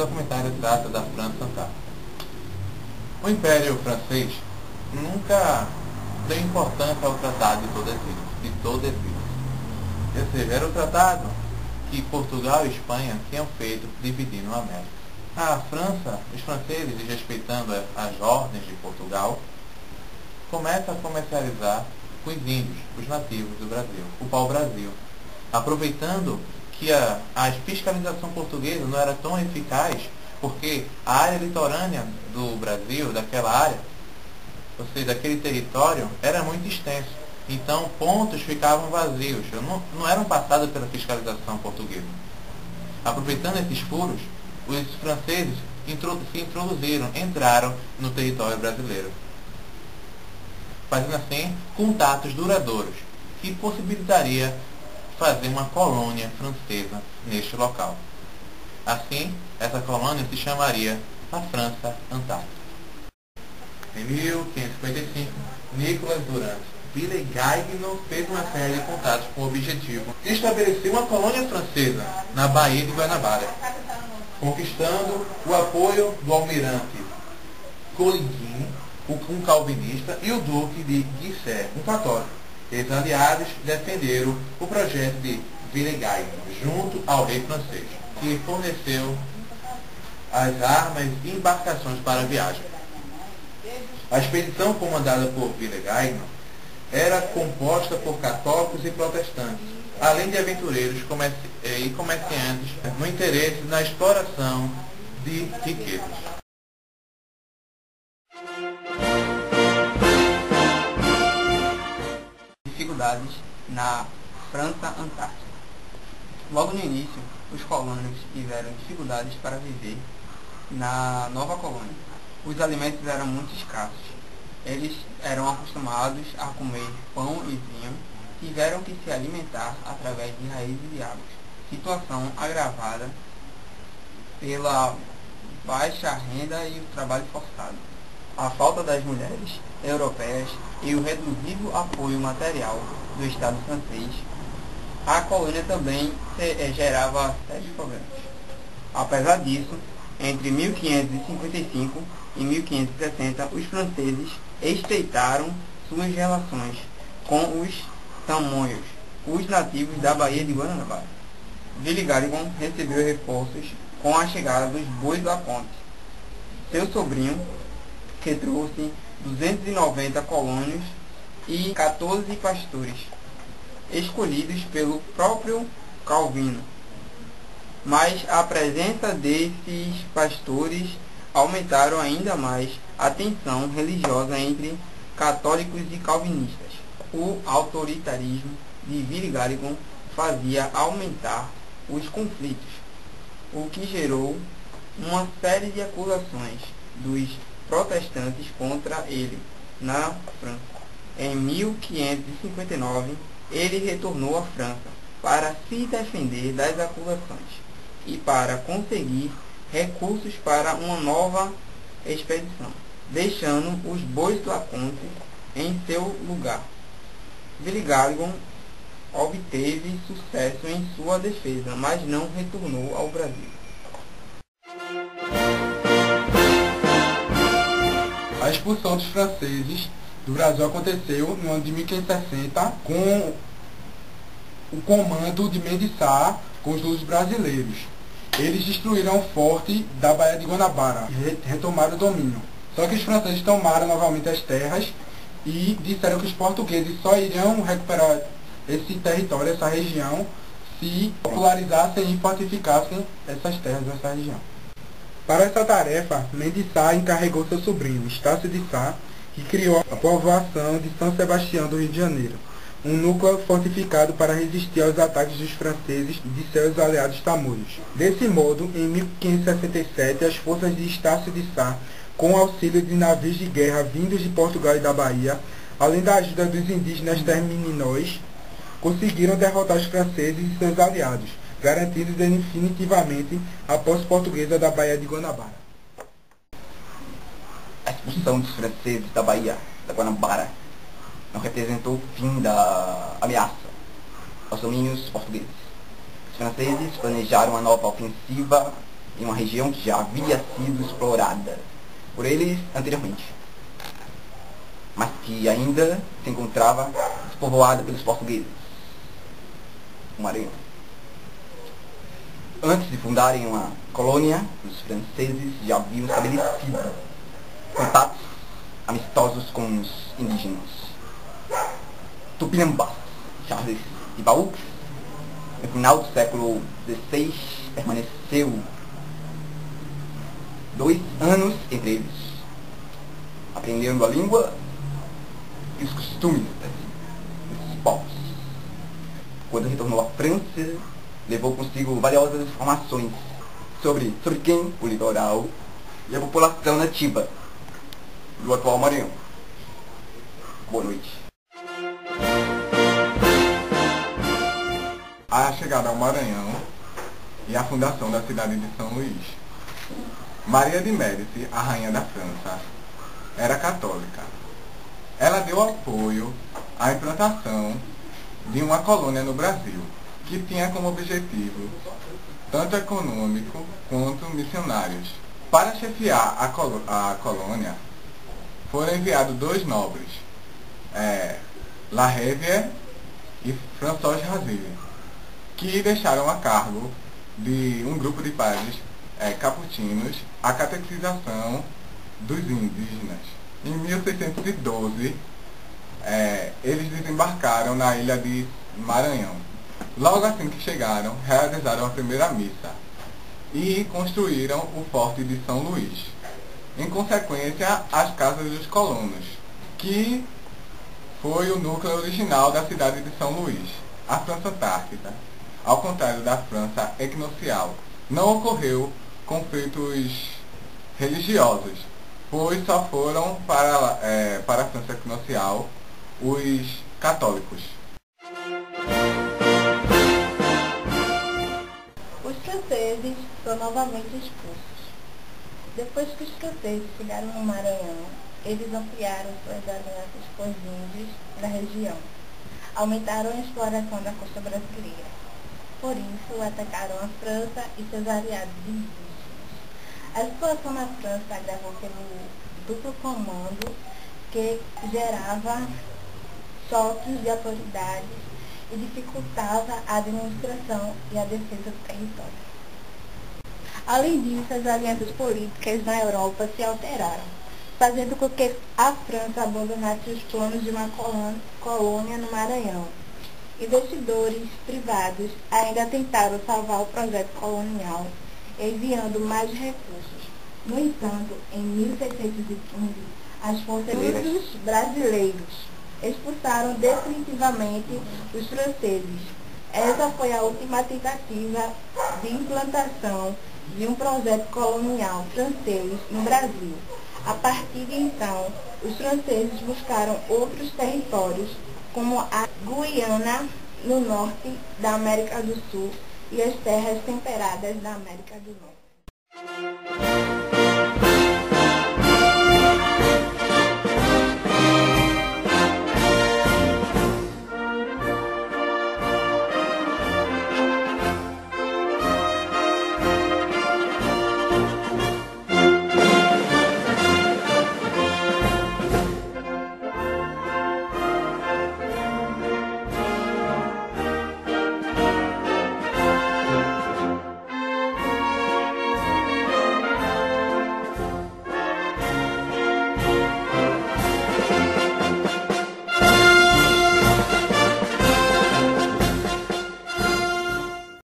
documentário trata da França Antártica. O Império Francês nunca deu importância ao Tratado de Tordesilhas. Ou seja, era o tratado que Portugal e Espanha tinham feito dividindo a América. A França, os franceses, respeitando as ordens de Portugal, começam a comercializar com os índios, os nativos do Brasil, o pau-brasil, aproveitando que a fiscalização portuguesa não era tão eficaz, porque a área litorânea do Brasil, daquela área, ou seja, daquele território, era muito extenso. Então, pontos ficavam vazios, não eram passados pela fiscalização portuguesa. Aproveitando esses furos, os franceses entraram no território brasileiro, fazendo assim contatos duradouros, que possibilitaria fazer uma colônia francesa neste local. Assim, essa colônia se chamaria a França Antártica. Em 1555, Nicolas Durand Villegaignon fez uma série de contatos com o objetivo de estabelecer uma colônia francesa na Baía de Guanabara, conquistando o apoio do almirante Coligny, um calvinista, e o duque de Guise, um católico. Esses aliados defenderam o projeto de Villegaignon junto ao rei francês, que forneceu as armas e embarcações para a viagem. A expedição comandada por Villegaignon era composta por católicos e protestantes, além de aventureiros e comerciantes no interesse na exploração de riquezas. Dificuldades na França Antártica. Logo no início, os colonos tiveram dificuldades para viver na nova colônia. Os alimentos eram muito escassos. Eles eram acostumados a comer pão e vinho, tiveram que se alimentar através de raízes de árvores, situação agravada pela baixa renda e o trabalho forçado. A falta das mulheres europeias e o reduzido apoio material do Estado francês, a colônia também gerava sérios problemas. Apesar disso, entre 1555 e 1560, os franceses estreitaram suas relações com os tamoios, os nativos da Baía de Guanabara. Villegaignon recebeu reforços com a chegada dos bois da ponte. Seu sobrinho, que trouxe 290 colonos e 14 pastores, escolhidos pelo próprio Calvino. Mas a presença desses pastores aumentaram ainda mais a tensão religiosa entre católicos e calvinistas. O autoritarismo de Villegaignon fazia aumentar os conflitos, o que gerou uma série de acusações dos protestantes contra ele na França. Em 1559, ele retornou à França para se defender das acusações e para conseguir recursos para uma nova expedição, deixando os bois da ponte em seu lugar. Villegaignon obteve sucesso em sua defesa, mas não retornou ao Brasil. A expulsão dos franceses do Brasil aconteceu no ano de 1560 com o comando de Mendes Sá com os lusos brasileiros. Eles destruíram o forte da Baía de Guanabara e retomaram o domínio. Só que os franceses tomaram novamente as terras e disseram que os portugueses só iriam recuperar esse território, essa região, se popularizassem e fortificassem essas terras, essa região. Para essa tarefa, Mendes Sá encarregou seu sobrinho, Estácio de Sá, que criou a povoação de São Sebastião do Rio de Janeiro, um núcleo fortificado para resistir aos ataques dos franceses e de seus aliados tamoios. Desse modo, em 1567, as forças de Estácio de Sá, com o auxílio de navios de guerra vindos de Portugal e da Bahia, além da ajuda dos indígenas terminóis, conseguiram derrotar os franceses e seus aliados, garantindo definitivamente a posse portuguesa da Baía de Guanabara. A expulsão dos franceses da Baía da Guanabara não representou o fim da ameaça aos domínios portugueses. Os franceses planejaram uma nova ofensiva em uma região que já havia sido explorada por eles anteriormente, mas que ainda se encontrava despovoada pelos portugueses, o Maranhão. Antes de fundarem uma colônia, os franceses já haviam estabelecido contatos amistosos com os indígenas Tupinambás, Charles de Baux. No final do século XVI, permaneceu 2 anos entre eles, aprendendo a língua e os costumes desses povos. Quando retornou à França, levou consigo valiosas informações sobre quem, o litoral e a população nativa do atual Maranhão. Boa noite. A chegada ao Maranhão e a fundação da cidade de São Luís. Maria de Médici, a rainha da França, era católica. Ela deu apoio à implantação de uma colônia no Brasil, que tinha como objetivo tanto econômico quanto missionários. Para chefiar a colônia, foram enviados 2 nobres, La Rivière e François Razilli, que deixaram a cargo de um grupo de padres capuchinos a catequização dos indígenas. Em 1612, eles desembarcaram na ilha de Maranhão. Logo assim que chegaram, realizaram a primeira missa e construíram o Forte de São Luís. Em consequência, as casas dos colonos, que foi o núcleo original da cidade de São Luís. A França Antártica, ao contrário da França equinocial, não ocorreu conflitos religiosos, pois só foram para a França equinocial os católicos. Os franceses foram novamente expulsos. Depois que os franceses chegaram no Maranhão, eles ampliaram suas alianças com os índios da região, aumentaram a exploração da costa brasileira. Por isso, atacaram a França e seus aliados indígenas. A situação na França agravou pelo duplo comando, que gerava choques de autoridades e dificultava a administração e a defesa do território. Além disso, as alianças políticas na Europa se alteraram, fazendo com que a França abandonasse os planos de uma colônia no Maranhão. Investidores privados ainda tentaram salvar o projeto colonial, enviando mais recursos. No entanto, em 1615, as forças brasileiros expulsaram definitivamente os franceses. Essa foi a última tentativa de implantação de um projeto colonial francês no Brasil. A partir de então, os franceses buscaram outros territórios, como a Guiana, no norte da América do Sul, e as terras temperadas da América do Norte.